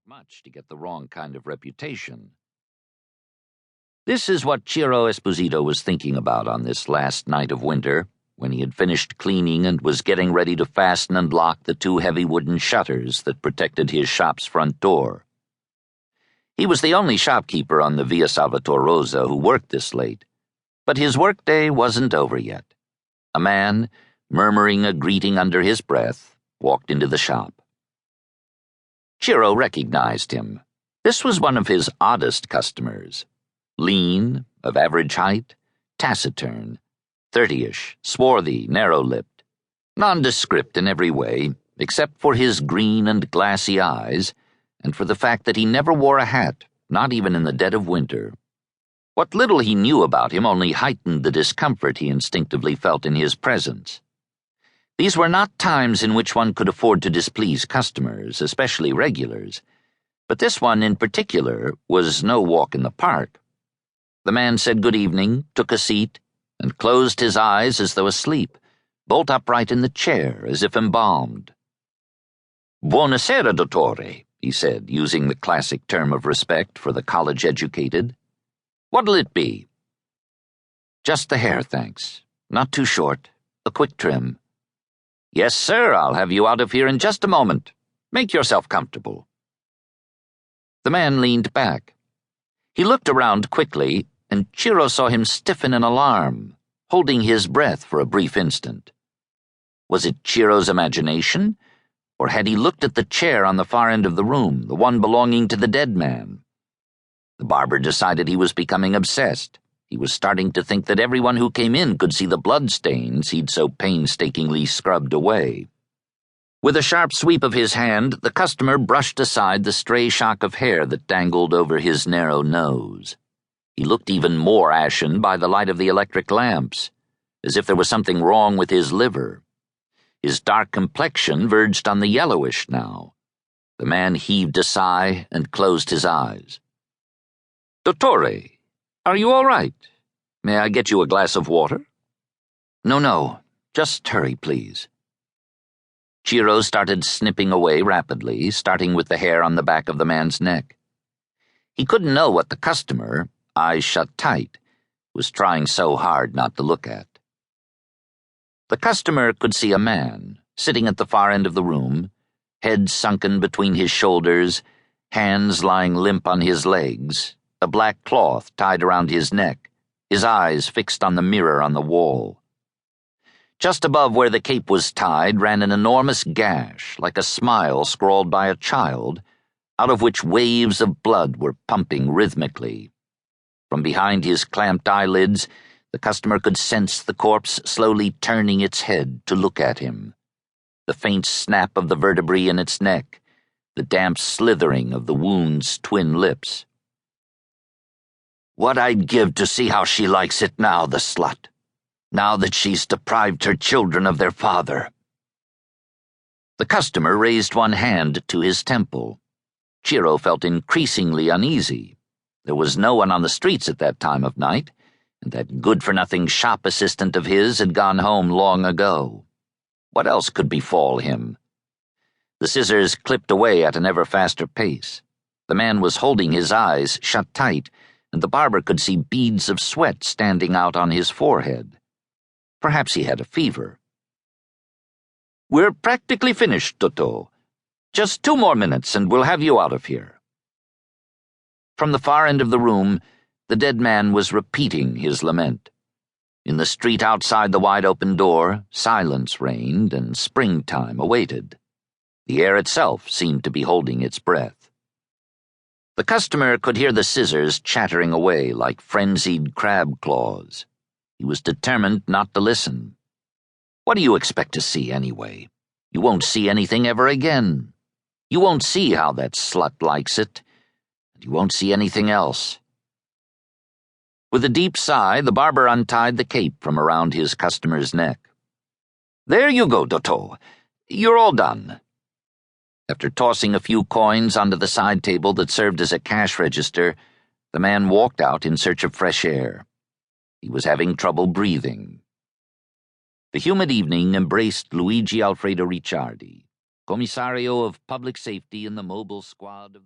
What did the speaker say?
much to get the wrong kind of reputation. This is what Ciro Esposito was thinking about on this last night of winter, when he had finished cleaning and was getting ready to fasten and lock the two heavy wooden shutters that protected his shop's front door. He was the only shopkeeper on the Via Salvatore Rosa who worked this late, but his workday wasn't over yet. A man, murmuring a greeting under his breath, walked into the shop. Ciro recognized him. This was one of his oddest customers. Lean, of average height, taciturn, 30-ish, swarthy, narrow-lipped, nondescript in every way, except for his green and glassy eyes, and for the fact that he never wore a hat, not even in the dead of winter. What little he knew about him only heightened the discomfort he instinctively felt in his presence. These were not times in which one could afford to displease customers, especially regulars, but this one in particular was no walk in the park. The man said good evening, took a seat, and closed his eyes as though asleep, bolt upright in the chair as if embalmed. "Buonasera, dottore," he said, using the classic term of respect for the college-educated. "What'll it be?" "Just the hair, thanks. Not too short. A quick trim." "Yes, sir, I'll have you out of here in just a moment. Make yourself comfortable." The man leaned back. He looked around quickly, and Ciro saw him stiffen in alarm, holding his breath for a brief instant. Was it Ciro's imagination, or had he looked at the chair on the far end of the room, the one belonging to the dead man? The barber decided he was becoming obsessed. He was starting to think that everyone who came in could see the bloodstains he'd so painstakingly scrubbed away. With a sharp sweep of his hand, the customer brushed aside the stray shock of hair that dangled over his narrow nose. He looked even more ashen by the light of the electric lamps, as if there was something wrong with his liver. His dark complexion verged on the yellowish now. The man heaved a sigh and closed his eyes. "Dottore, are you all right? May I get you a glass of water?" No. Just hurry, please." Ciro started snipping away rapidly, starting with the hair on the back of the man's neck. He couldn't know what the customer, eyes shut tight, was trying so hard not to look at. The customer could see a man, sitting at the far end of the room, head sunken between his shoulders, hands lying limp on his legs, a black cloth tied around his neck, his eyes fixed on the mirror on the wall. Just above where the cape was tied ran an enormous gash, like a smile scrawled by a child, out of which waves of blood were pumping rhythmically. From behind his clamped eyelids, the customer could sense the corpse slowly turning its head to look at him. The faint snap of the vertebrae in its neck, the damp slithering of the wound's twin lips. "What I'd give to see how she likes it now, the slut, now that she's deprived her children of their father." The customer raised one hand to his temple. Ciro felt increasingly uneasy. There was no one on the streets at that time of night, and that good-for-nothing shop assistant of his had gone home long ago. What else could befall him? The scissors clipped away at an ever-faster pace. The man was holding his eyes shut tight, and the barber could see beads of sweat standing out on his forehead. Perhaps he had a fever. "We're practically finished, Totò. Just 2 more minutes and we'll have you out of here." From the far end of the room, the dead man was repeating his lament. In the street outside the wide-open door, silence reigned and springtime awaited. The air itself seemed to be holding its breath. The customer could hear the scissors chattering away like frenzied crab claws. He was determined not to listen. What do you expect to see, anyway? You won't see anything ever again. You won't see how that slut likes it, and you won't see anything else. With a deep sigh, the barber untied the cape from around his customer's neck. "There you go, Dotto. You're all done." After tossing a few coins onto the side table that served as a cash register, the man walked out in search of fresh air. He was having trouble breathing. The humid evening embraced Luigi Alfredo Ricciardi, Commissario of Public Safety in the mobile squad of the